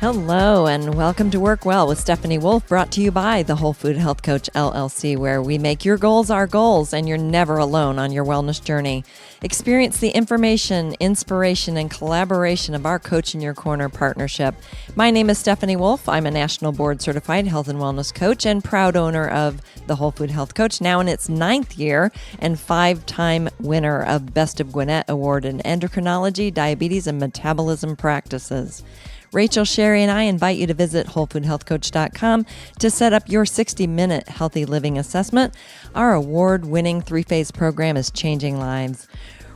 Hello, and welcome to Work Well with Stephanie Wolfe, brought to you by the Whole Food Health Coach, LLC, where we make your goals our goals, and you're never alone on your wellness journey. Experience the information, inspiration, and collaboration of our Coach in Your Corner partnership. My name is Stephanie Wolfe. I'm a National Board Certified Health and Wellness Coach and proud owner of the Whole Food Health Coach, now in its 9th year, and 5-time winner of Best of Gwinnett Award in Endocrinology, Diabetes, and Metabolism Practices. Rachel, Sherry, and I invite you to visit WholeFoodHealthCoach.com to set up your 60-minute healthy living assessment. Our award-winning 3-phase program is changing lives.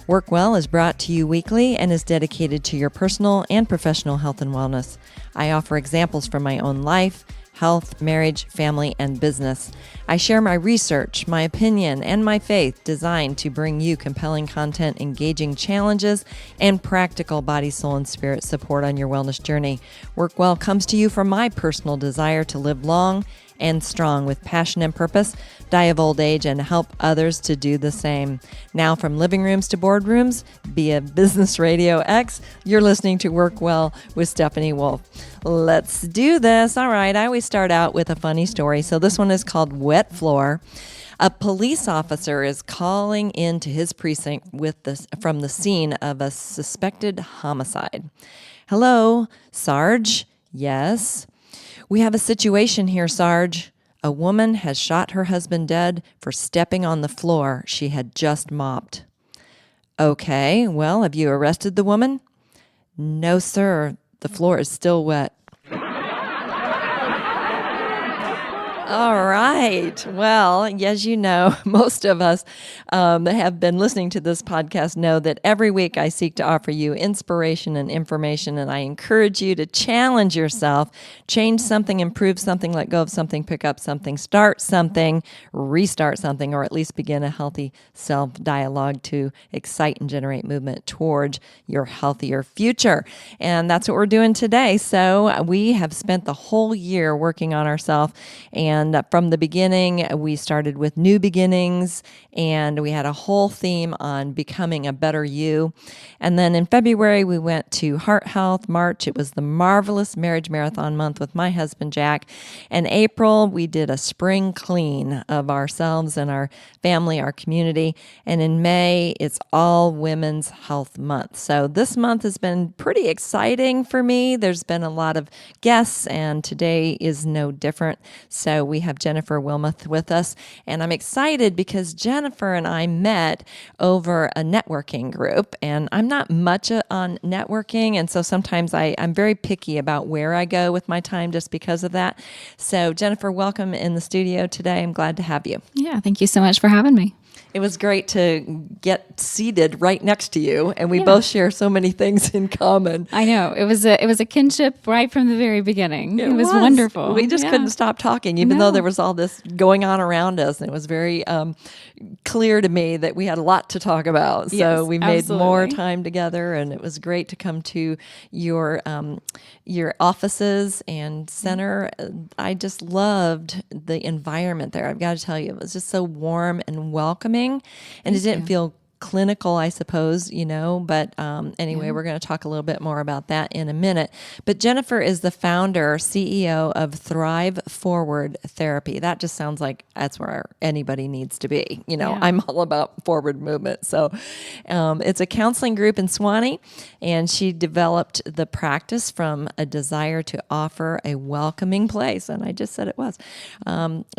Work Well is brought to you weekly and is dedicated to your personal and professional health and wellness. I offer examples from my own life, health, marriage, family, and business. I share my research, my opinion, and my faith designed to bring you compelling content, engaging challenges, and practical body, soul, and spirit support on your wellness journey. Work Well comes to you from my personal desire to live long and strong with passion and purpose, die of old age, and help others to do the same. Now, from living rooms to boardrooms, via Business RadioX, you're listening to Work Well with Stephanie Wolfe. Let's do this. All right, I always start out with a funny story. So this one is called Wet Floor. A police officer is calling into his precinct from the scene of a suspected homicide. Hello, Sarge? Yes. We have a situation here, Sarge. A woman has shot her husband dead for stepping on the floor she had just mopped. Okay, well, have you arrested the woman? No, sir. The floor is still wet. All right. Well, as you know, most of us that have been listening to this podcast know that every week I seek to offer you inspiration and information, and I encourage you to challenge yourself, change something, improve something, let go of something, pick up something, start something, restart something, or at least begin a healthy self-dialogue to excite and generate movement towards your healthier future. And that's what we're doing today. So we have spent the whole year working on ourselves, and from the beginning, we started with new beginnings, and we had a whole theme on becoming a better you. And then in February, we went to Heart Health. March, it was the marvelous marriage marathon month with my husband, Jack. And April, we did a spring clean of ourselves and our family, our community. And in May, it's all Women's Health Month. So this month has been pretty exciting for me. There's been a lot of guests, and today is no different. So we have Jennifer Wilmoth with us, and I'm excited because Jennifer and I met over a networking group, and I'm not much on networking, and so sometimes I'm very picky about where I go with my time just because of that. So Jennifer, welcome in the studio today. I'm glad to have you. Yeah, thank you so much for having me. It was great to get seated right next to you, and we both share so many things in common. I know. It was a kinship right from the very beginning. It was wonderful. We just couldn't stop talking, even though there was all this going on around us, and it was very clear to me that we had a lot to talk about. So we made more time together, and it was great to come to your offices and center. I just loved the environment there. I've got to tell you, it was just so warm and welcoming. And it didn't feel clinical, I suppose, but anyway, we're going to talk a little bit more about that in a minute. But Jennifer is the founder, CEO of Thrive Forward Therapy. That just sounds like that's where anybody needs to be. I'm all about forward movement. So it's a counseling group in Swanee, and she developed the practice from a desire to offer a welcoming place, and I just said it was,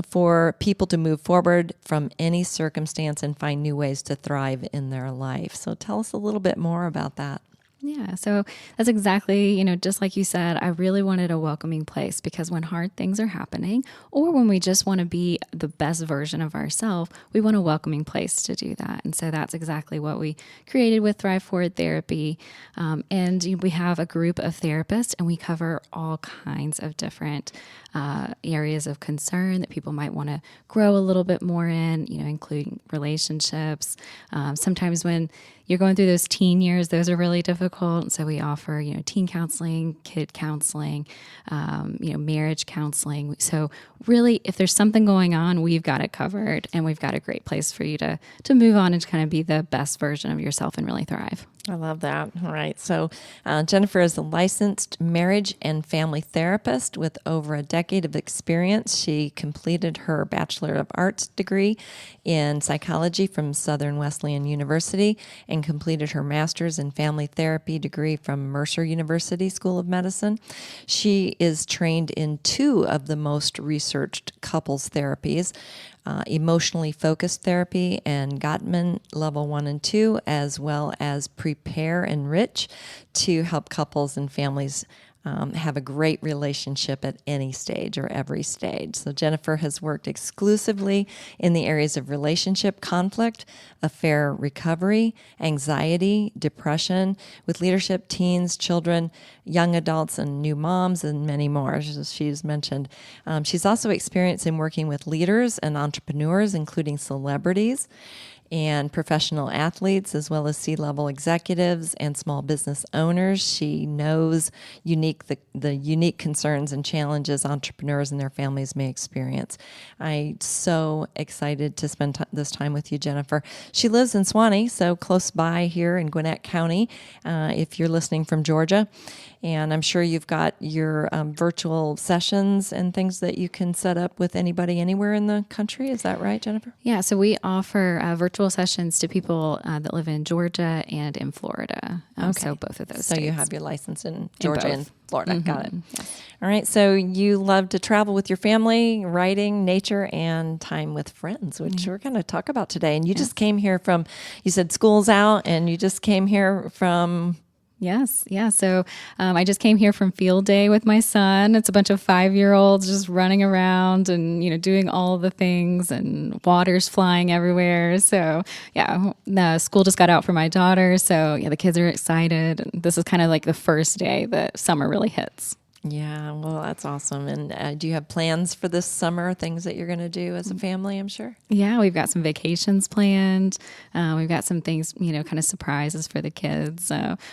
for people to move forward from any circumstance and find new ways to thrive in their life. So tell us a little bit more about that. Yeah, so that's exactly, just like you said, I really wanted a welcoming place because when hard things are happening or when we just want to be the best version of ourselves, we want a welcoming place to do that. And so that's exactly what we created with Thrive Forward Therapy. And we have a group of therapists, and we cover all kinds of different areas of concern that people might want to grow a little bit more in, including relationships. Sometimes when you're going through those teen years, those are really difficult. So we offer, teen counseling, kid counseling, marriage counseling. So really, if there's something going on, we've got it covered, and we've got a great place for you to move on and to kind of be the best version of yourself and really thrive. I love that. All right. So, Jennifer is a licensed marriage and family therapist with over a decade of experience. She completed her Bachelor of Arts degree in psychology from Southern Wesleyan University and completed her master's in family therapy degree from Mercer University School of Medicine. She is trained in two of the most researched couples therapies, emotionally focused therapy and Gottman level 1 and 2, as well as Prepare Enrich to help couples and families have a great relationship at any stage or every stage. So Jennifer has worked exclusively in the areas of relationship conflict, affair recovery, anxiety, depression, with leadership, teens, children, young adults, and new moms, and many more, as she's mentioned. She's also experienced in working with leaders and entrepreneurs, including celebrities and professional athletes, as well as C-level executives and small business owners. She knows the unique concerns and challenges entrepreneurs and their families may experience. I'm so excited to spend this time with you, Jennifer. She lives in Suwanee, so close by here in Gwinnett County, if you're listening from Georgia. And I'm sure you've got your virtual sessions and things that you can set up with anybody anywhere in the country. Is that right, Jennifer? Yeah, so we offer virtual sessions to people that live in Georgia and in Florida. Okay. So both of those So states. you have your license in Georgia and Florida. Mm-hmm. Got it. Yes. All right. So you love to travel with your family, writing, nature, and time with friends, which we're going to talk about today. And you just came here from, you said school's out, and you just came here from... Yes. Yeah. So I just came here from field day with my son. It's a bunch of 5-year-olds just running around and, doing all the things, and water's flying everywhere. So yeah, the school just got out for my daughter. So yeah, the kids are excited. And this is kind of like the first day that summer really hits. Yeah, well, that's awesome. And do you have plans for this summer, things that you're going to do as a family, I'm sure? Yeah, we've got some vacations planned. We've got some things, kind of surprises for the kids.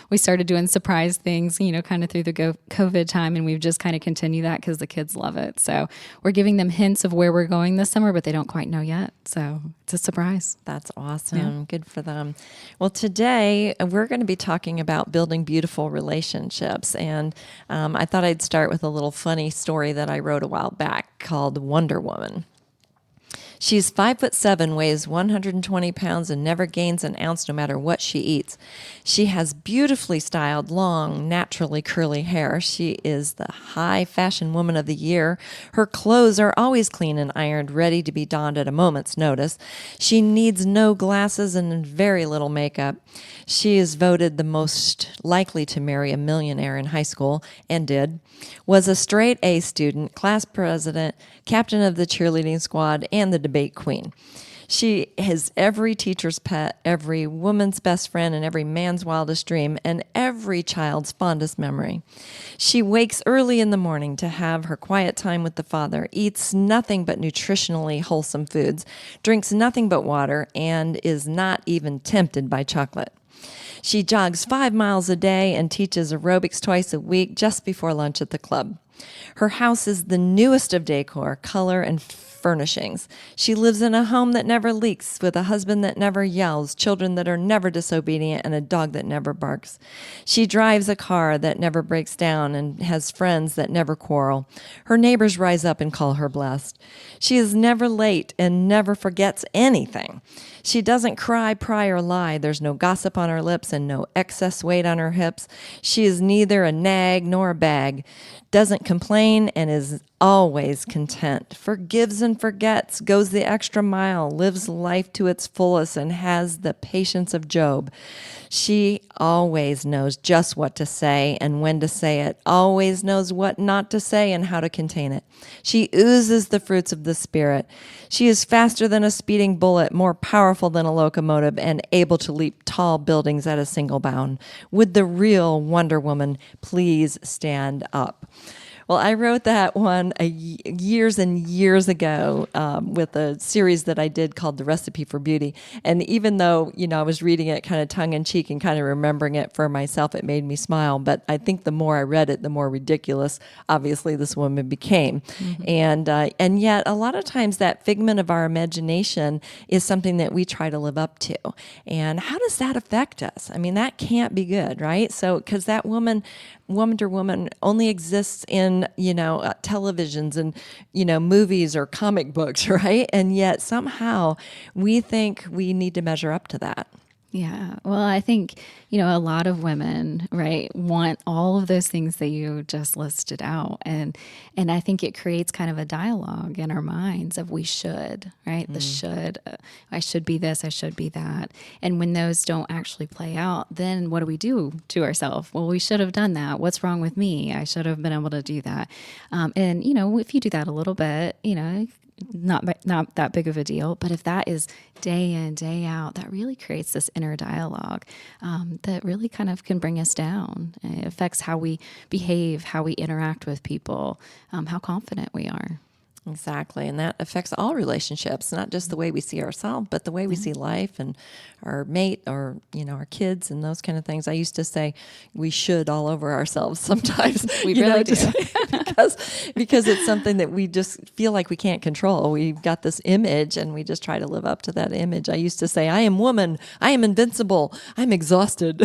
We started doing surprise things, kind of through the COVID time, and we've just kind of continued that because the kids love it. So we're giving them hints of where we're going this summer, but they don't quite know yet. So it's a surprise. That's awesome. Yeah. Good for them. Well, today we're going to be talking about building beautiful relationships. And I thought I'd start with a little funny story that I wrote a while back called Wonder Woman. She's 5'7", weighs 120 pounds, and never gains an ounce no matter what she eats. She has beautifully styled, long, naturally curly hair. She is the high fashion woman of the year. Her clothes are always clean and ironed, ready to be donned at a moment's notice. She needs no glasses and very little makeup. She is voted the most likely to marry a millionaire in high school, and did. Was a straight A student, class president, captain of the cheerleading squad, and the debate queen. She is every teacher's pet, every woman's best friend, and every man's wildest dream, and every child's fondest memory. She wakes early in the morning to have her quiet time with the Father, eats nothing but nutritionally wholesome foods, drinks nothing but water, and is not even tempted by chocolate. She jogs 5 miles a day and teaches aerobics twice a week just before lunch at the club. Her house is the newest of decor, color, and furnishings. She lives in a home that never leaks, with a husband that never yells, children that are never disobedient, and a dog that never barks. She drives a car that never breaks down and has friends that never quarrel. Her neighbors rise up and call her blessed. She is never late and never forgets anything. She doesn't cry, pry, or lie. There's no gossip on her lips and no excess weight on her hips. She is neither a nag nor a bag, doesn't complain, and is always content, forgives and forgets, goes the extra mile, lives life to its fullest, and has the patience of Job. She always knows just what to say and when to say it, always knows what not to say and how to contain it. She oozes the fruits of the Spirit. She is faster than a speeding bullet, more powerful than a locomotive, and able to leap tall buildings at a single bound. Would the real Wonder Woman please stand up? Well, I wrote that one years and years ago with a series that I did called The Recipe for Beauty. And even though, I was reading it kind of tongue in cheek and kind of remembering it for myself, it made me smile. But I think the more I read it, the more ridiculous, obviously, this woman became. And yet, a lot of times that figment of our imagination is something that we try to live up to. And how does that affect us? I mean, that can't be good, right? So, because that Wonder Woman only exists in, televisions and, movies or comic books, right? And yet somehow we think we need to measure up to that. Yeah. Well, I think, a lot of women, right, want all of those things that you just listed out. And I think it creates kind of a dialogue in our minds of we should, right? The should, I should be this, I should be that. And when those don't actually play out, then what do we do to ourselves? Well, we should have done that. What's wrong with me? I should have been able to do that. And, if you do that a little bit, not that big of a deal, but if that is day in, day out, that really creates this inner dialogue that really kind of can bring us down. It affects how we behave, how we interact with people, how confident we are. Exactly. And that affects all relationships, not just the way we see ourselves, but the way we see life and our mate or, our kids and those kind of things. I used to say we should all over ourselves sometimes. We really do. because it's something that we just feel like we can't control. We've got this image and we just try to live up to that image. I used to say, I am woman. I am invincible. I'm exhausted.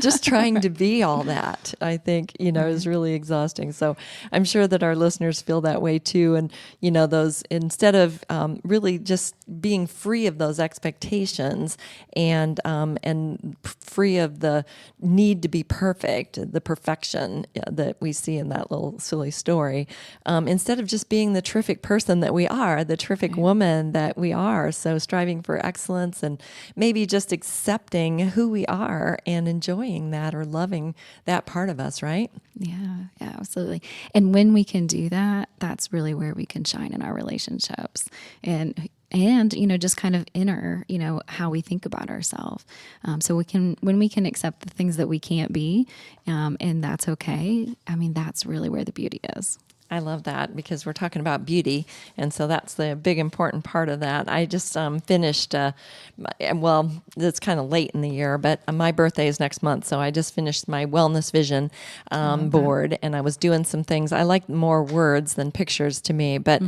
Just trying to be all that, I think, is really exhausting. So I'm sure that our listeners feel that way too. And, those, instead of really just being free of those expectations and free of the need to be perfect, the perfection that we see in that little silly story, instead of just being the terrific person that we are, the terrific woman that we are, so striving for excellence and maybe just accepting who we are and enjoying that or loving that part of us, right? Yeah, absolutely. And when we can do that, that's really where we can shine in our relationships and just kind of inner, how we think about ourselves. So when we can accept the things that we can't be, and that's okay. I mean, that's really where the beauty is. I love that because we're talking about beauty. And so that's the big important part of that. I just finished, it's kind of late in the year, but my birthday is next month. So I just finished my wellness vision board and I was doing some things. I like more words than pictures to me, but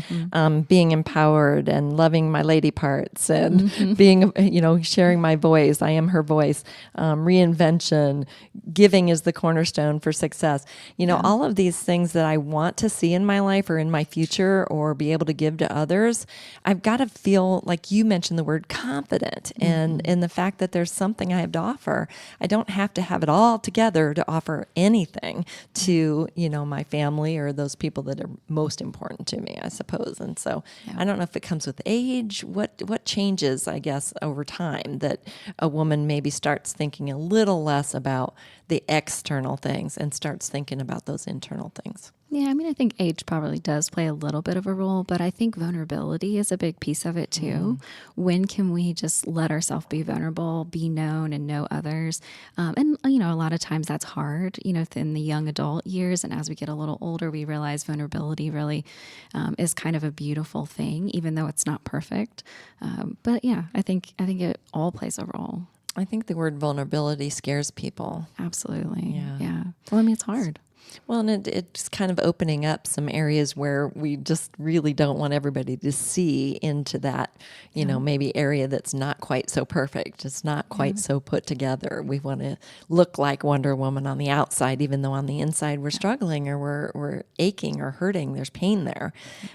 being empowered and loving my lady parts and being, sharing my voice. I am her voice. Reinvention, giving is the cornerstone for success. All of these things that I want to see in my life or in my future or be able to give to others, I've got to feel, like you mentioned the word, confident and in the fact that there's something I have to offer. I don't have to have it all together to offer anything to, my family or those people that are most important to me, I suppose. And so I don't know if it comes with age, what changes, I guess, over time that a woman maybe starts thinking a little less about the external things and starts thinking about those internal things. Yeah, I mean, I think age probably does play a little bit of a role, but I think vulnerability is a big piece of it too. When can we just let ourselves be vulnerable, be known and know others? And, a lot of times that's hard, in the young adult years. And as we get a little older, we realize vulnerability really is kind of a beautiful thing, even though it's not perfect. But yeah, I think it all plays a role. I think the word vulnerability scares people. Absolutely. Yeah. Well, I mean, it's hard. Well, and it's kind of opening up some areas where we just really don't want everybody to see into that, maybe area that's not quite so perfect. It's not quite so put together. We want to look like Wonder Woman on the outside, even though on the inside we're struggling or we're aching or hurting. There's pain there.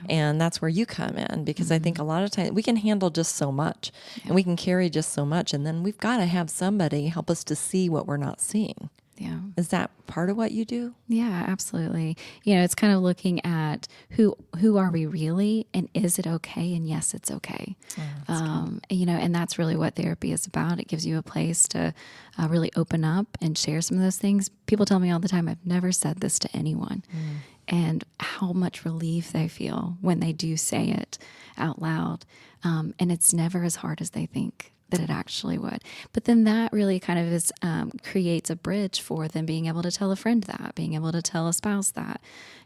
And that's where you come in because I think a lot of times we can handle just so much and we can carry just so much. And then we've got to have somebody help us to see what we're not seeing. Yeah. Is that part of what you do? Yeah, absolutely. It's kind of looking at who are we really, and is it okay? And yes, it's okay. And that's really what therapy is about. It gives you a place to really open up and share some of those things. People tell me all the time, I've never said this to anyone. and how much relief they feel when they do say it out loud. And it's never as hard as they think that it actually would. But then that really kind of is creates a bridge for them being able to tell a friend that, being able to tell a spouse that,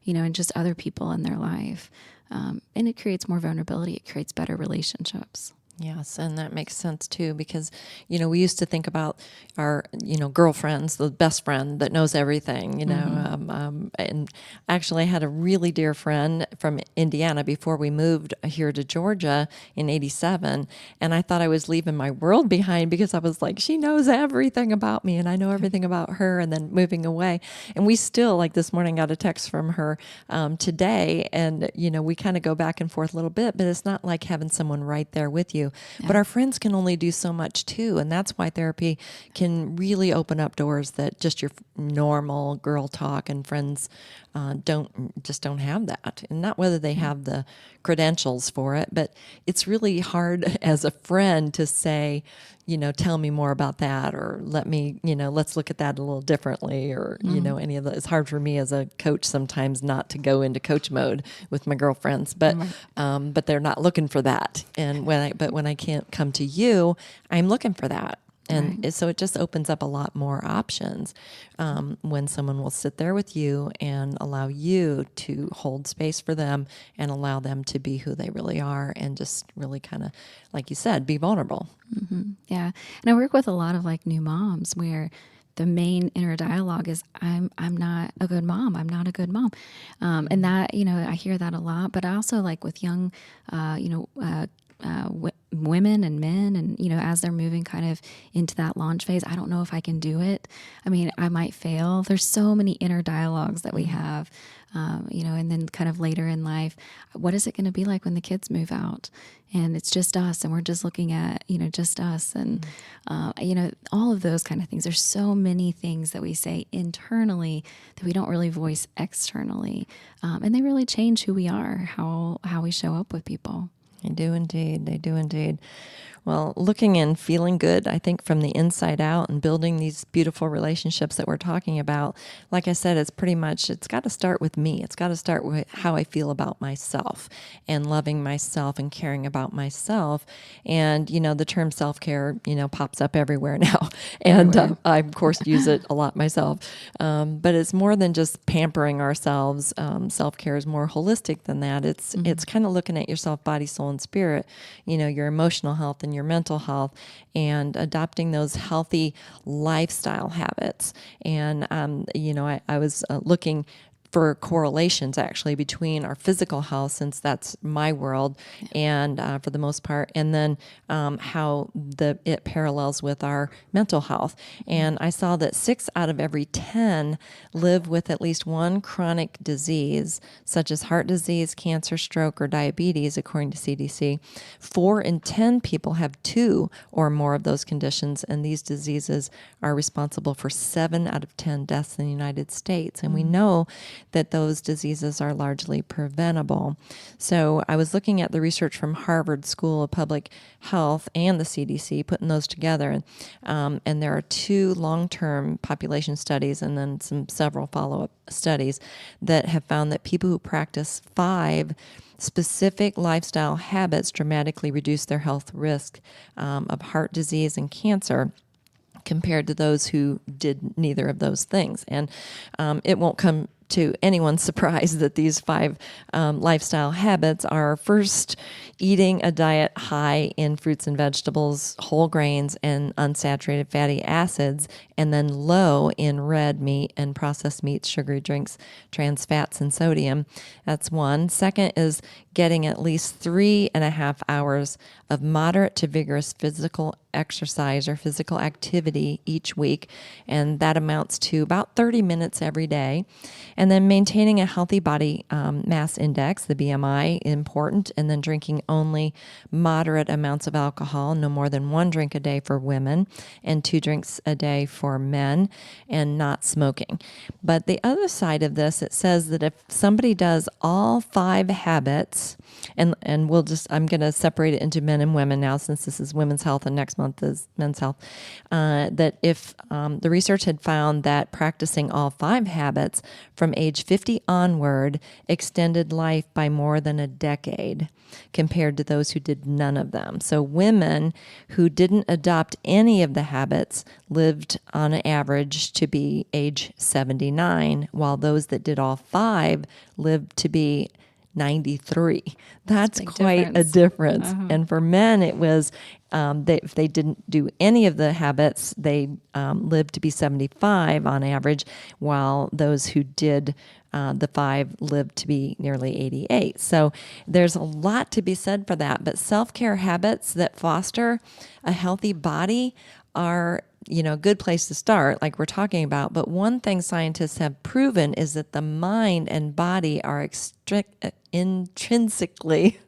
and just other people in their life. And it creates more vulnerability. It creates better relationships. Yes, and that makes sense too, because, we used to think about our, girlfriends, the best friend that knows everything, and actually I had a really dear friend from Indiana before we moved here to Georgia in '87, and I thought I was leaving my world behind because I was like, she knows everything about me and I know everything about her, and then moving away. And we still, like this morning, got a text from her today, and, we kind of go back and forth a little bit, but it's not like having someone right there with you. Yeah. But our friends can only do so much too. And that's why therapy can really open up doors that just your normal girl talk and friends don't have that. And not whether they have the credentials for it, but it's really hard as a friend to say, tell me more about that, or let me, let's look at that a little differently, or, any of that. It's hard for me as a coach sometimes not to go into coach mode with my girlfriends, but they're not looking for that. And when I can't come to you, I'm looking for that. And so it just opens up a lot more options when someone will sit there with you and allow you to hold space for them and allow them to be who they really are, and just really kind of, like you said, be vulnerable. Mm-hmm. Yeah. And I work with a lot of new moms where the main inner dialogue is, I'm not a good mom. I'm not a good mom. And that, I hear that a lot, but I also with young, women and men, and as they're moving kind of into that launch phase, I don't know if I can do it. I mean, I might fail. There's so many inner dialogues that we have, and then kind of later in life, what is it going to be like when the kids move out and it's just us and we're just looking at, just us, and all of those kind of things. There's so many things that we say internally that we don't really voice externally, and they really change who we are, how we show up with people. They do indeed. They do indeed. Well, looking and feeling good, I think, from the inside out, and building these beautiful relationships that we're talking about, like I said, it's got to start with me. It's got to start with how I feel about myself, and loving myself and caring about myself. And, the term self-care, pops up everywhere now. And I, of course, use it a lot myself. But it's more than just pampering ourselves. Self-care is more holistic than that. It's kind of looking at yourself, body, soul, and spirit, your emotional health and your mental health, and adopting those healthy lifestyle habits. And, I was looking for correlations actually between our physical health, since that's my world, and for the most part, and then how it parallels with our mental health. And I saw that 6 out of every 10 live with at least one chronic disease, such as heart disease, cancer, stroke, or diabetes, according to CDC. 4 in 10 people have 2 or more of those conditions, and these diseases are responsible for 7 out of 10 deaths in the United States. And we know that those diseases are largely preventable. So I was looking at the research from Harvard School of Public Health and the CDC, putting those together. And there are 2 long-term population studies and then several follow-up studies that have found that people who practice 5 specific lifestyle habits dramatically reduce their health risk of heart disease and cancer, compared to those who did neither of those things. And it won't come to anyone's surprise that these 5 lifestyle habits are: first, eating a diet high in fruits and vegetables, whole grains, and unsaturated fatty acids, and then low in red meat and processed meats, sugary drinks, trans fats, and sodium. That's one. Second is getting at least 3.5 hours of moderate to vigorous physical exercise or physical activity each week, and that amounts to about 30 minutes every day. And then maintaining a healthy body mass index, the BMI, important, and then drinking only moderate amounts of alcohol, no more than 1 drink a day for women and 2 drinks a day for men, and not smoking. But the other side of this, it says that if somebody does all 5 habits, and I'm going to separate it into men and women now, since this is women's health and next month month is Men's Health, that if the research had found that practicing all 5 habits from age 50 onward extended life by more than a decade compared to those who did none of them. So women who didn't adopt any of the habits lived on average to be age 79, while those that did all 5 lived to be 93. That's quite a difference. And for men, it was if they didn't do any of the habits, they lived to be 75 on average, while those who did the 5 lived to be nearly 88. So there's a lot to be said for that. But self-care habits that foster a healthy body are a good place to start, like we're talking about. But one thing scientists have proven is that the mind and body are intrinsically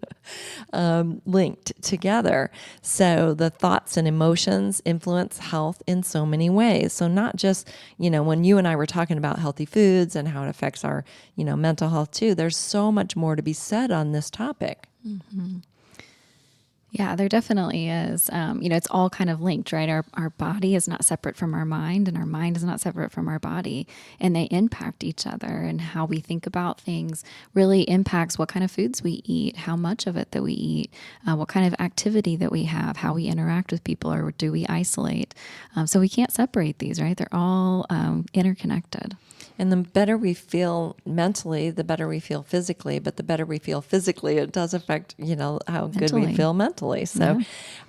linked together. So the thoughts and emotions influence health in so many ways. So not just, when you and I were talking about healthy foods and how it affects our, mental health too, there's so much more to be said on this topic. Mm-hmm. Yeah, there definitely is. It's all kind of linked, right? Our body is not separate from our mind, and our mind is not separate from our body, and they impact each other. And how we think about things really impacts what kind of foods we eat, how much of it that we eat, what kind of activity that we have, how we interact with people, or do we isolate? So we can't separate these, right? They're all interconnected. And the better we feel mentally, the better we feel physically. But the better we feel physically, it does affect, how good we feel mentally. So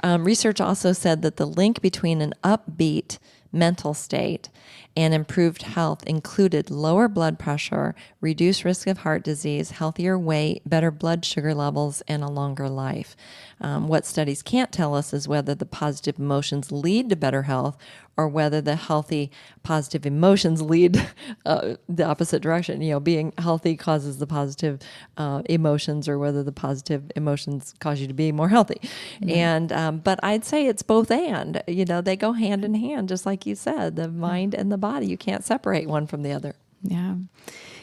research also said that the link between an upbeat mental state and improved health included lower blood pressure, reduced risk of heart disease, healthier weight, better blood sugar levels, and a longer life. What studies can't tell us is whether the positive emotions lead to better health or whether the healthy positive emotions lead the opposite direction. Being healthy causes the positive emotions, or whether the positive emotions cause you to be more healthy. And but I'd say it's both and. They go hand in hand, just like you said, the mind and the body. You can't separate one from the other. Yeah.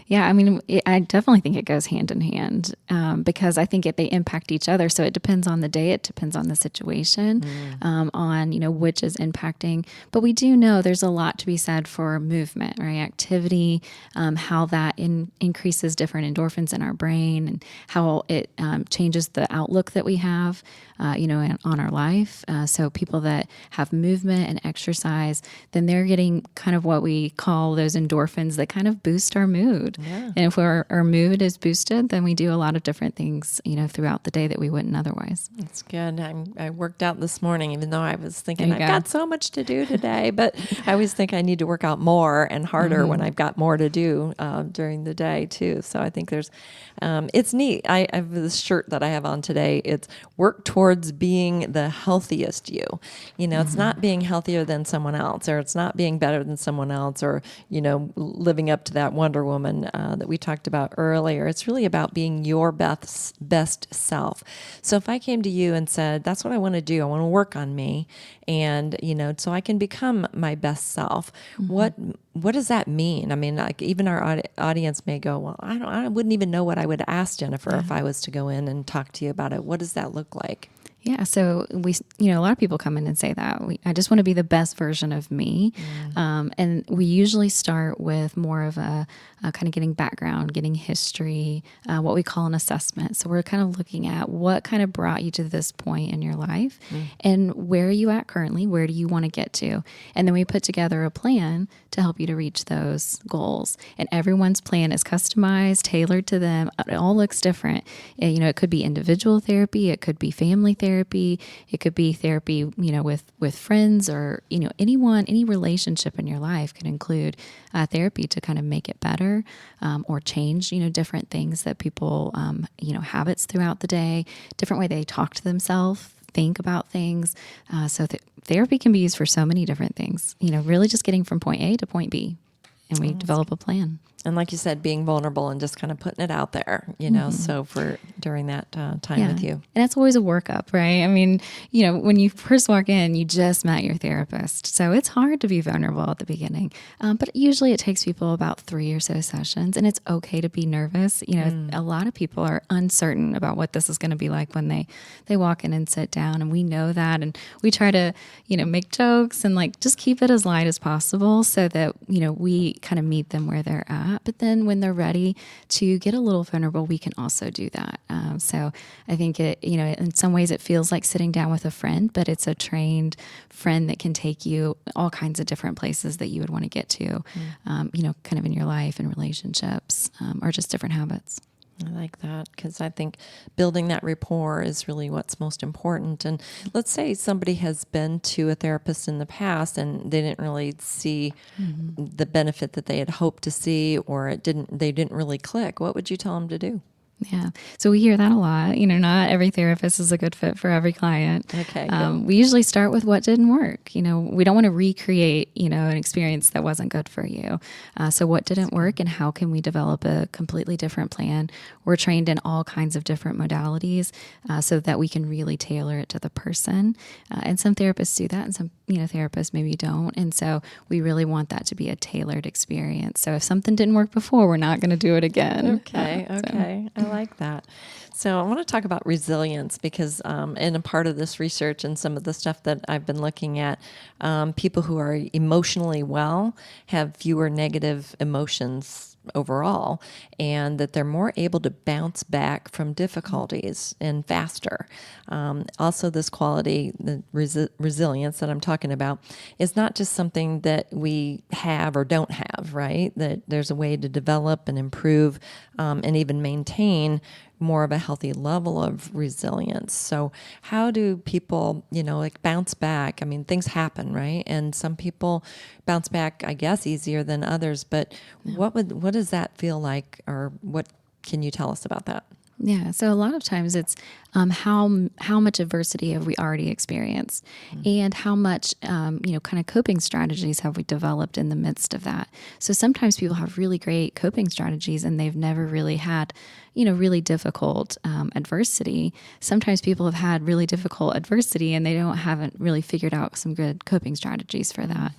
Yeah, I mean, I definitely think it goes hand in hand because I think they impact each other. So it depends on the day, it depends on the situation, on, which is impacting. But we do know there's a lot to be said for movement, right? Activity, how that increases different endorphins in our brain, and how it changes the outlook that we have, on our life. So people that have movement and exercise, then they're getting kind of what we call those endorphins that kind of boost our mood. Yeah. And if our mood is boosted, then we do a lot of different things, throughout the day that we wouldn't otherwise. That's good. I worked out this morning, even though I was thinking I've got so much to do today, but I always think I need to work out more and harder when I've got more to do during the day too. So I think it's neat. I have this shirt that I have on today. It's work towards being the healthiest you. It's not being healthier than someone else, or it's not being better than someone else, or, living up to that Wonder Woman that we talked about earlier. It's really about being your best self. So if I came to you and said, that's what I want to do, I want to work on me, and, so I can become my best self, what does that mean? I mean, like, even our audience may go, well, I wouldn't even know what I would ask Jennifer if I was to go in and talk to you about it. What does that look like? Yeah. So a lot of people come in and say that I just want to be the best version of me. And we usually start with more of a kind of getting background, getting history, what we call an assessment. So we're kind of looking at what kind of brought you to this point in your life and where are you at currently? Where do you want to get to? And then we put together a plan to help you to reach those goals. And everyone's plan is customized, tailored to them. It all looks different. It could be individual therapy. It could be family therapy. It could be therapy, with friends, or, any relationship in your life could include therapy to kind of make it better, or change, different things that people, habits throughout the day, different way they talk to themselves, think about things. So therapy can be used for so many different things, really just getting from point A to point B, and we develop a plan. And like you said, being vulnerable and just kind of putting it out there, so for during that time with you. And it's always a workup, right? I mean, when you first walk in, you just met your therapist. So it's hard to be vulnerable at the beginning. But usually it takes people about 3 or so sessions, and it's okay to be nervous. A lot of people are uncertain about what this is going to be like when they walk in and sit down. And we know that. And we try to, make jokes and just keep it as light as possible so that, we kind of meet them where they're at. But then when they're ready to get a little vulnerable, we can also do that. So I think in some ways it feels like sitting down with a friend, but it's a trained friend that can take you all kinds of different places that you would want to get to, kind of in your life and relationships, or just different habits. I like that because I think building that rapport is really what's most important. And let's say somebody has been to a therapist in the past and they didn't really see the benefit that they had hoped to see, or they didn't really click. What would you tell them to do? Yeah. So we hear that a lot. Not every therapist is a good fit for every client. Okay. We usually start with what didn't work. We don't want to recreate, an experience that wasn't good for you. So what didn't work and how can we develop a completely different plan? We're trained in all kinds of different modalities so that we can really tailor it to the person. And some therapists do that and some, therapists maybe don't. And so we really want that to be a tailored experience. So if something didn't work before, we're not going to do it again. Okay. I like that. So I want to talk about resilience because in a part of this research and some of the stuff that I've been looking at, people who are emotionally well have fewer negative emotions overall, and that they're more able to bounce back from difficulties and faster. Also, this quality, the resilience that I'm talking about, is not just something that we have or don't have, right? That there's a way to develop and improve and even maintain more of a healthy level of resilience. So how do people, bounce back? I mean, things happen, right? And some people bounce back, I guess, easier than others, but what does that feel like, or what can you tell us about that? Yeah. So a lot of times it's how much adversity have we already experienced, and how much kind of coping strategies have we developed in the midst of that. So sometimes people have really great coping strategies and they've never really had really difficult adversity. Sometimes people have had really difficult adversity and they haven't really figured out some good coping strategies for that.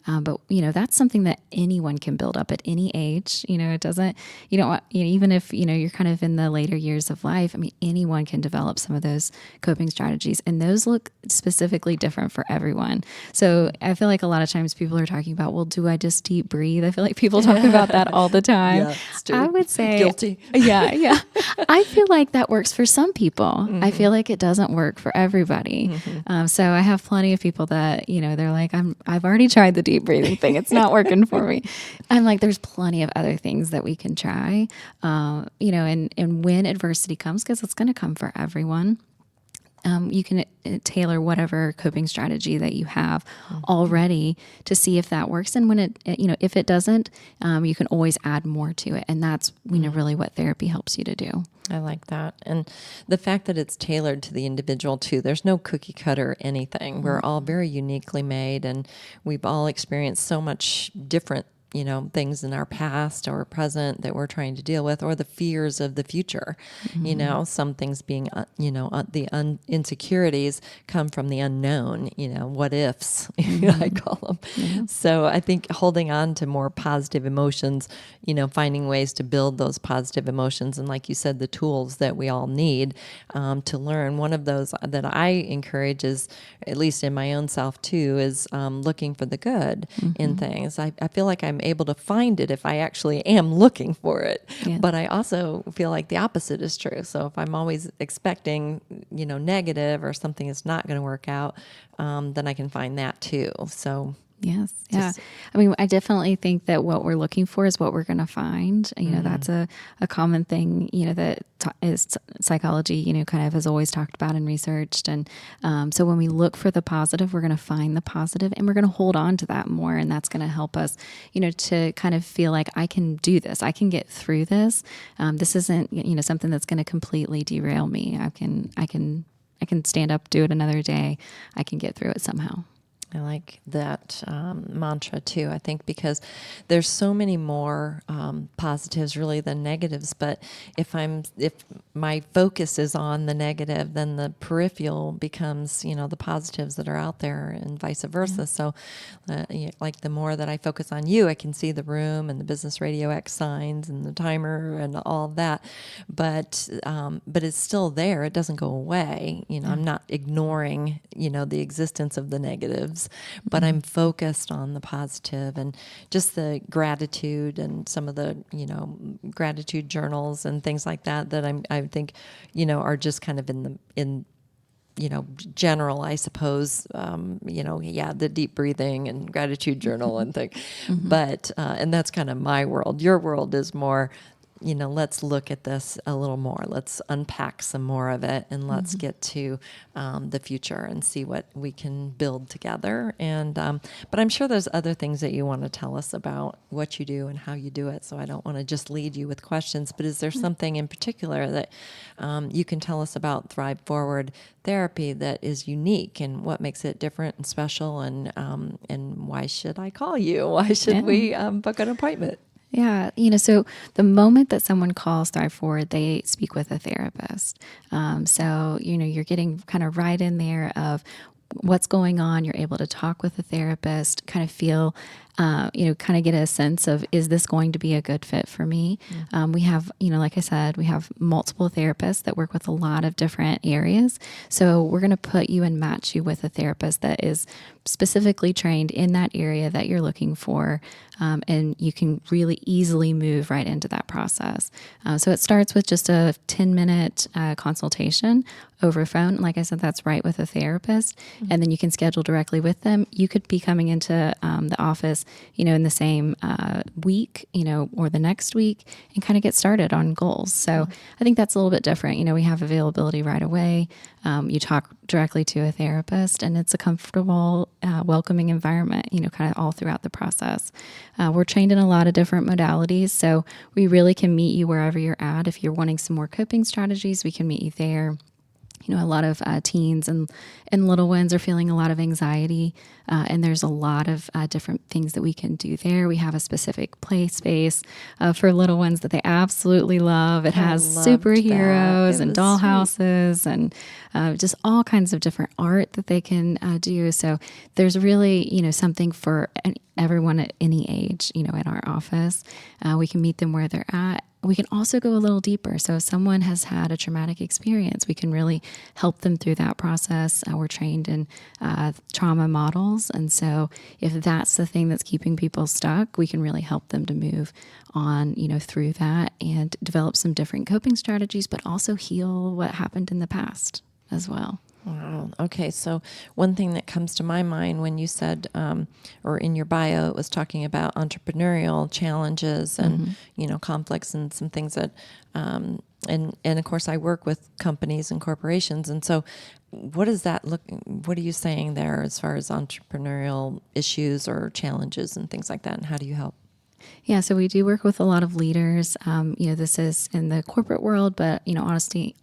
But that's something that anyone can build up at any age. It doesn't. Even if you're kind of in the later years of life. I mean, anyone can develop some of those coping strategies, and those look specifically different for everyone. So I feel like a lot of times people are talking about, well, do I just deep breathe? I feel like people talk about that all the time. Yeah, I would say guilty. Yeah. I feel like that works for some people. I feel like it doesn't work for everybody. So I have plenty of people that, they're like, I've already tried the deep breathing thing. It's not working for me. I'm like, there's plenty of other things that we can try, and when adversity comes, because it's going to come for everyone, you can tailor whatever coping strategy that you have already to see if that works. And when if it doesn't, you can always add more to it. And that's, really what therapy helps you to do. I like that. And the fact that it's tailored to the individual too. There's no cookie cutter anything. We're all very uniquely made, and we've all experienced so much different things in our past or present that we're trying to deal with, or the fears of the future. Some things being, the insecurities come from the unknown, what ifs, I call them. Yeah. So I think holding on to more positive emotions, finding ways to build those positive emotions. And like you said, the tools that we all need to learn. One of those that I encourage is, at least in my own self too, is looking for the good in things. I feel like I'm able to find it if I actually am looking for it. Yeah. But I also feel like the opposite is true. So if I'm always expecting, negative or something is not going to work out, then I can find that too. So yes. Yeah. I mean, I definitely think that what we're looking for is what we're going to find. That's a common thing, that is psychology, kind of has always talked about and researched. And so when we look for the positive, we're going to find the positive, and we're going to hold on to that more. And that's going to help us, to kind of feel like I can do this. I can get through this. This isn't, something that's going to completely derail me. I can stand up, do it another day. I can get through it somehow. I like that mantra too. I think because there's so many more positives really than negatives. But if my focus is on the negative, then the peripheral becomes the positives that are out there, and vice versa. So, like the more that I focus on you, I can see the room and the Business RadioX signs and the timer and all of that. But it's still there. It doesn't go away. I'm not ignoring the existence of the negatives, but I'm focused on the positive and just the gratitude and some of the, gratitude journals and things like that I think, are just kind of in general, I suppose, the deep breathing and gratitude journal and things. But, and that's kind of my world. Your world is more, let's look at this a little more. Let's unpack some more of it, and let's get to the future and see what we can build together. And but I'm sure there's other things that you want to tell us about what you do and how you do it. So I don't want to just lead you with questions. But is there something in particular that you can tell us about Thrive Forward therapy that is unique, and what makes it different and special? And why should I call you? Why should we book an appointment? Yeah, so the moment that someone calls Thrive Forward, they speak with a therapist. So, you're getting kind of right in there of what's going on. You're able to talk with a therapist, kind of feel, kind of get a sense of, is this going to be a good fit for me? We have, like I said, we have multiple therapists that work with a lot of different areas. So we're going to put you and match you with a therapist that is specifically trained in that area that you're looking for. And you can really easily move right into that process. So it starts with just a 10-minute consultation over phone. Like I said, that's right with a therapist. And then you can schedule directly with them. You could be coming into the office, in the same week, or the next week, and kind of get started on goals. So I think that's a little bit different. We have availability right away. You talk directly to a therapist, and it's a comfortable, welcoming environment, kind of all throughout the process. We're trained in a lot of different modalities, so we really can meet you wherever you're at. If you're wanting some more coping strategies, we can meet you there. A lot of teens and little ones are feeling a lot of anxiety, and there's a lot of different things that we can do there. We have a specific play space for little ones that they absolutely love. It has superheroes and dollhouses and just all kinds of different art that they can do. So there's really, something for everyone at any age, in our office. We can meet them where they're at. We can also go a little deeper. So if someone has had a traumatic experience, we can really help them through that process. We're trained in trauma models. And so if that's the thing that's keeping people stuck, we can really help them to move on, through that and develop some different coping strategies, but also heal what happened in the past as well. Wow. Okay. So one thing that comes to my mind when you said, or in your bio, it was talking about entrepreneurial challenges and, conflicts and some things that, and of course I work with companies and corporations. And so what does that look, what are you saying there as far as entrepreneurial issues or challenges and things like that? And how do you help? Yeah, so we do work with a lot of leaders. This is in the corporate world, but honestly,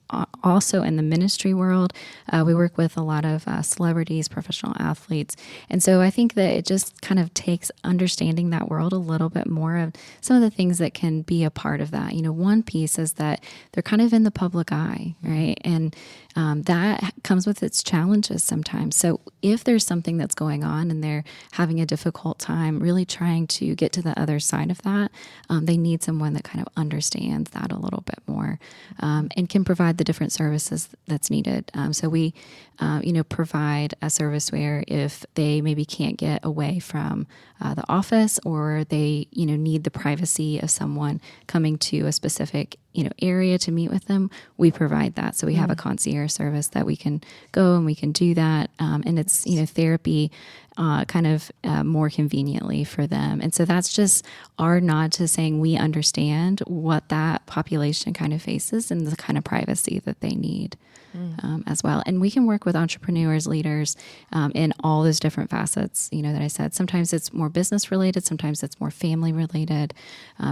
also in the ministry world, we work with a lot of celebrities, professional athletes, and so I think that it just kind of takes understanding that world a little bit more of some of the things that can be a part of that. One piece is that they're kind of in the public eye, right? And that comes with its challenges sometimes. So if there's something that's going on and they're having a difficult time really trying to get to the other side of that, they need someone that kind of understands that a little bit more and can provide the different services that's needed. So we, provide a service where if they maybe can't get away from the office or they, need the privacy of someone coming to a specific, area to meet with them, we provide that. So we have a concierge service that we can go and we can do that. And it's, therapy kind of more conveniently for them. And so that's just our nod to saying we understand what that population kind of faces and the kind of privacy that they need. as well. And we can work with entrepreneurs, leaders in all those different facets, that I said. Sometimes it's more business related, sometimes it's more family related,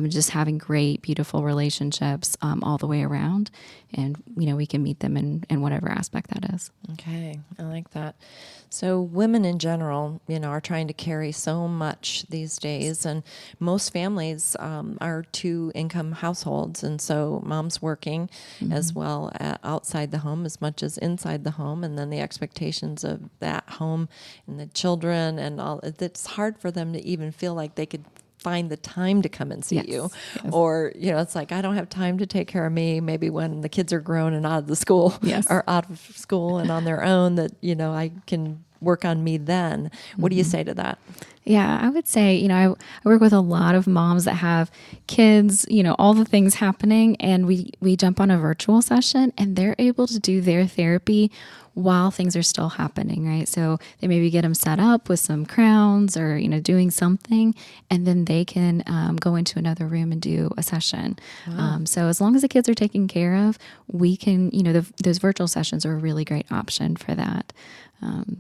just having great, beautiful relationships all the way around. And, we can meet them in whatever aspect that is. Okay, I like that. So women in general, are trying to carry so much these days, and most families are two-income households, and so mom's working as well outside the home as much as inside the home, and then the expectations of that home and the children and all. It's hard for them to even feel like they could find the time to come and see you. Yes. Or, it's like, I don't have time to take care of me. Maybe when the kids are grown and out of the school or out of school and on their own, that, I can work on me then. What do you say to that? Yeah, I would say, I work with a lot of moms that have kids, all the things happening, and we jump on a virtual session and they're able to do their therapy while things are still happening, right? So they maybe get them set up with some crowns or, doing something, and then they can go into another room and do a session. Wow. So as long as the kids are taken care of, we can, those virtual sessions are a really great option for that.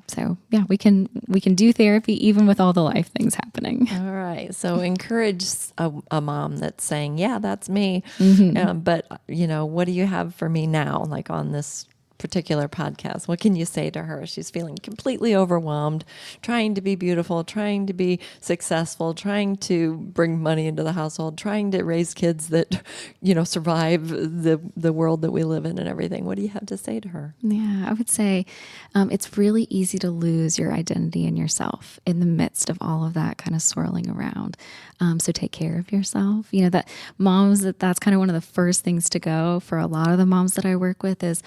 So yeah, we can do therapy even with all the life things happening. All right. So encourage a mom that's saying, yeah, that's me. But what do you have for me now? Like on this particular podcast, what can you say to her? She's feeling completely overwhelmed, trying to be beautiful, trying to be successful, trying to bring money into the household, trying to raise kids that, survive the world that we live in and everything. What do you have to say to her? Yeah, I would say it's really easy to lose your identity and yourself in the midst of all of that kind of swirling around. So take care of yourself. That moms, that's kind of one of the first things to go for a lot of the moms that I work with is,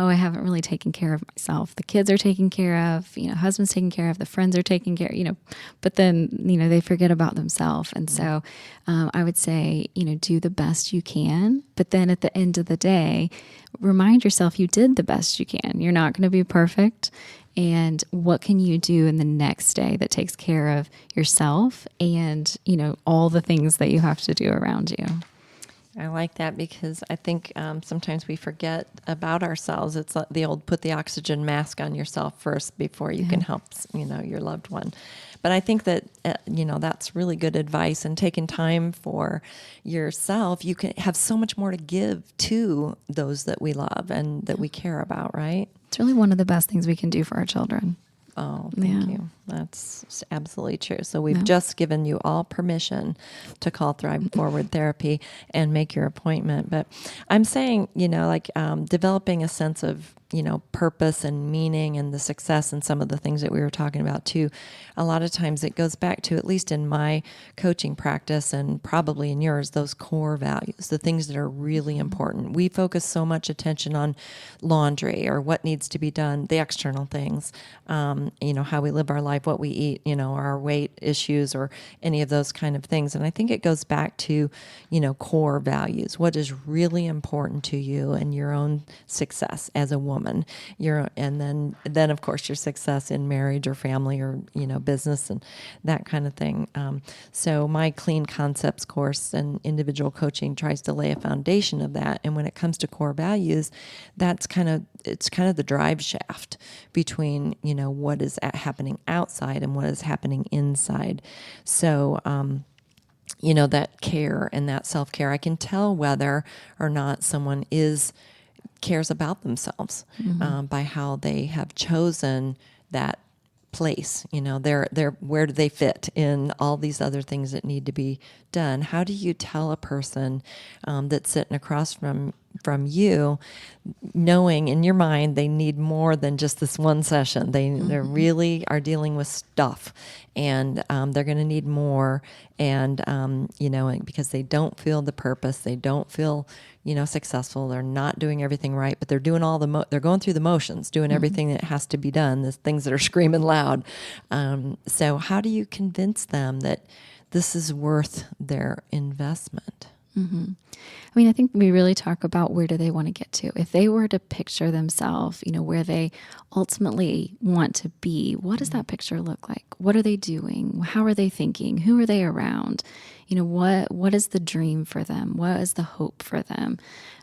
I haven't really taken care of myself. The kids are taken care of, husband's taken care of, the friends are taken care of, but then, they forget about themselves. And so I would say, do the best you can. But then at the end of the day, remind yourself you did the best you can. You're not going to be perfect. And what can you do in the next day that takes care of yourself and, all the things that you have to do around you? I like that because I think sometimes we forget about ourselves. It's like the old put the oxygen mask on yourself first before you can help, your loved one. But I think that, that's really good advice, and taking time for yourself, you can have so much more to give to those that we love and that we care about, right? It's really one of the best things we can do for our children. Oh, thank you. That's absolutely true. So we've just given you all permission to call Thrive Forward Therapy and make your appointment. But I'm saying, developing a sense of, purpose and meaning and the success and some of the things that we were talking about too. A lot of times it goes back to, at least in my coaching practice and probably in yours, those core values, the things that are really important. We focus so much attention on laundry or what needs to be done, the external things, how we live our life, what we eat, our weight issues or any of those kind of things. And I think it goes back to, core values, what is really important to you and your own success as a woman, and then of course your success in marriage or family or, business and that kind of thing. So my Clean Concepts course and individual coaching tries to lay a foundation of that. And when it comes to core values, it's kind of the drive shaft between, what is happening outside and what is happening inside. So, that care and that self-care, I can tell whether or not someone cares about themselves by how they have chosen that place. They're where do they fit in all these other things that need to be done? How do you tell a person that's sitting across from you, knowing in your mind they need more than just this one session? They really are dealing with stuff, and they're going to need more. And because they don't feel the purpose, they don't feel successful. They're not doing everything right, but they're doing they're going through the motions, doing everything that has to be done. The things that are screaming loud. So how do you convince them that this is worth their investment? I mean, I think we really talk about where do they want to get to. If they were to picture themselves, where they ultimately want to be, what does that picture look like? What are they doing? How are they thinking? Who are they around? What is the dream for them? What is the hope for them?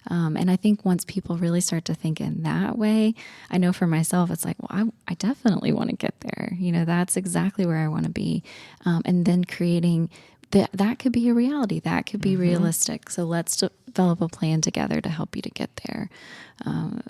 And I think once people really start to think in that way, I know for myself, it's like, well, I definitely want to get there. That's exactly where I want to be. And then creating that could be a reality. That could be realistic. So let's develop a plan together to help you to get there. And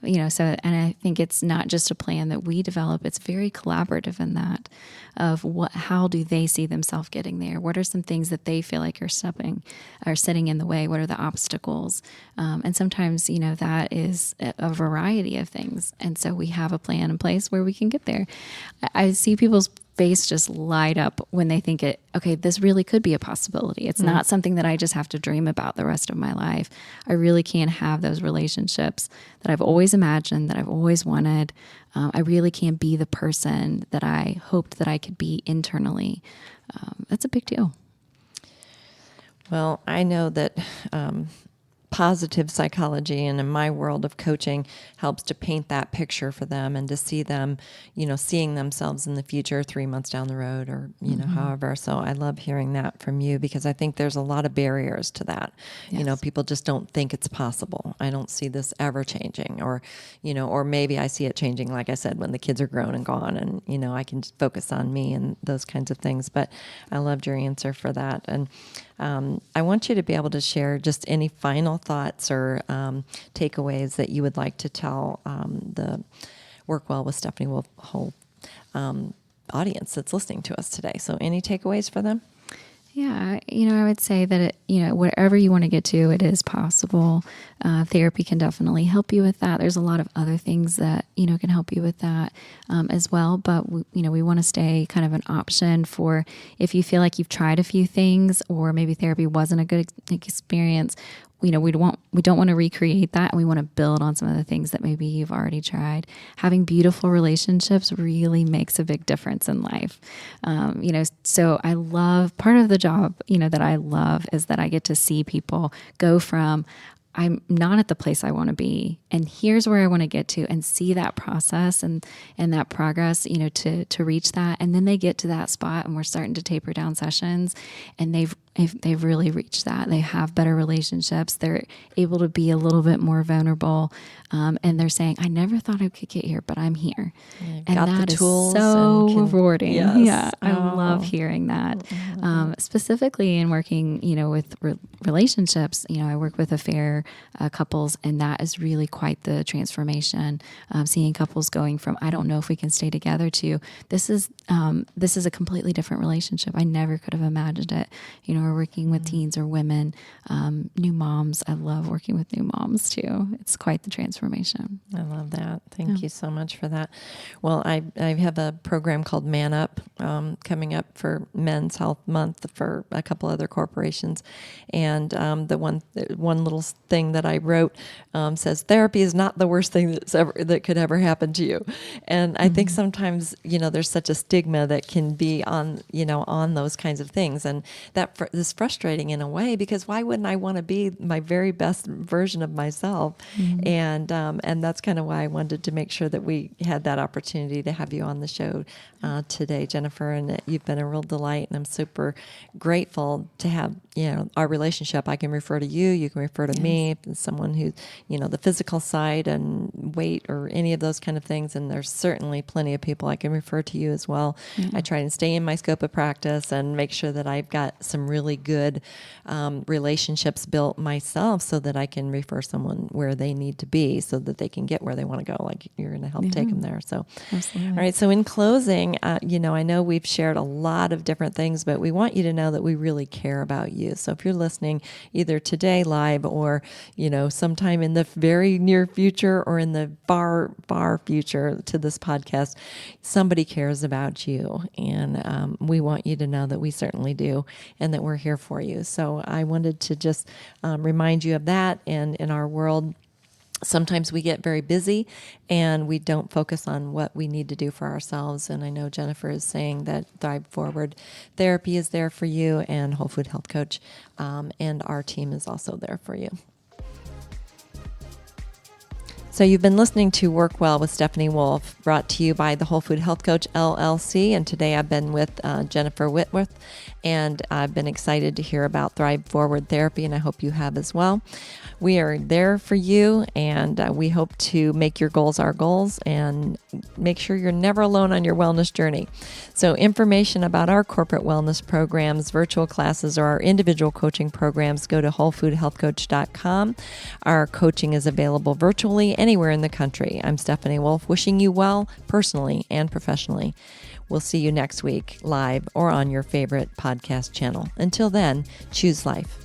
I think it's not just a plan that we develop. It's very collaborative in that of how do they see themselves getting there? What are some things that they feel like are sitting in the way? What are the obstacles? And sometimes, that is a variety of things. And so we have a plan in place where we can get there. I see people's face just light up when they think okay, this really could be a possibility. It's not something that I just have to dream about the rest of my life. I really can have those relationships that I've always imagined, that I've always wanted. I really can be the person that I hoped that I could be internally. That's a big deal. Well, I know that positive psychology and in my world of coaching helps to paint that picture for them and to see them, seeing themselves in the future 3 months down the road or, however. So I love hearing that from you because I think there's a lot of barriers to that. Yes. People just don't think it's possible. I don't see this ever changing or maybe I see it changing, like I said, when the kids are grown and gone and, I can just focus on me and those kinds of things. But I loved your answer for that. And I want you to be able to share just any final thoughts or takeaways that you would like to tell the Work Well with Stephanie Wolfe whole audience that's listening to us today. So any takeaways for them? Yeah, I would say that, whatever you want to get to, it is possible. Therapy can definitely help you with that. There's a lot of other things that, can help you with that as well. But, we want to stay kind of an option for if you feel like you've tried a few things or maybe therapy wasn't a good experience. We don't want to recreate that, and we want to build on some of the things that maybe you've already tried. Having beautiful relationships really makes a big difference in life. So I love part of the job, that I love is that I get to see people go from I'm not at the place I want to be, and here's where I want to get to, and see that process and that progress, to reach that. And then they get to that spot, and we're starting to taper down sessions, and they've really reached that. They have better relationships. They're able to be a little bit more vulnerable, and they're saying, "I never thought I could get here, but I'm here." And that is so rewarding. Yes. Yeah, I love hearing that. Specifically in working, with relationships. I work with affair couples, and that is really quite the transformation. Seeing couples going from I don't know if we can stay together to this is a completely different relationship. I never could have imagined it. We're working with teens or women, new moms. I love working with new moms too. It's quite the transformation. I love that. Thank you so much for that. Well, I have a program called Man Up coming up for Men's Health Month for a couple other corporations. And the one little thing that I wrote says, therapy is not the worst thing that could ever happen to you. And I think sometimes, there's such a stigma that can be on those kinds of things. And that is frustrating in a way, because why wouldn't I want to be my very best version of myself? And that's kind of why I wanted to make sure that we had that opportunity to have you on the show today, Jennifer. And you've been a real delight, and I'm super grateful to have our relationship. I can refer to you, you can refer to me, someone who the physical side and weight or any of those kind of things. And there's certainly plenty of people I can refer to you as well. I try and stay in my scope of practice and make sure that I've got some really good relationships built myself, so that I can refer someone where they need to be, so that they can get where they want to go. Like you're going to help take them there. So, Absolutely. all right. So in closing, I know we've shared a lot of different things, but we want you to know that we really care about you. So if you're listening either today live or, sometime in the very near future or in the far, far future to this podcast, somebody cares about you. And we want you to know that we certainly do, and that we're here for you. So I wanted to just remind you of that. And in our world, Sometimes we get very busy and we don't focus on what we need to do for ourselves. And I know Jennifer is saying that Thrive Forward Therapy is there for you, and Whole Food Health Coach, and our team is also there for you. So you've been listening to Work Well with Stephanie Wolfe, brought to you by the Whole Food Health Coach LLC. And today I've been with Jennifer Whitworth, and I've been excited to hear about Thrive Forward Therapy, and I hope you have as well. We are there for you, and we hope to make your goals our goals and make sure you're never alone on your wellness journey. So information about our corporate wellness programs, virtual classes, or our individual coaching programs, go to wholefoodhealthcoach.com. Our coaching is available virtually anywhere in the country. I'm Stephanie Wolfe, wishing you well personally and professionally. We'll see you next week, live or on your favorite podcast channel. Until then, choose life.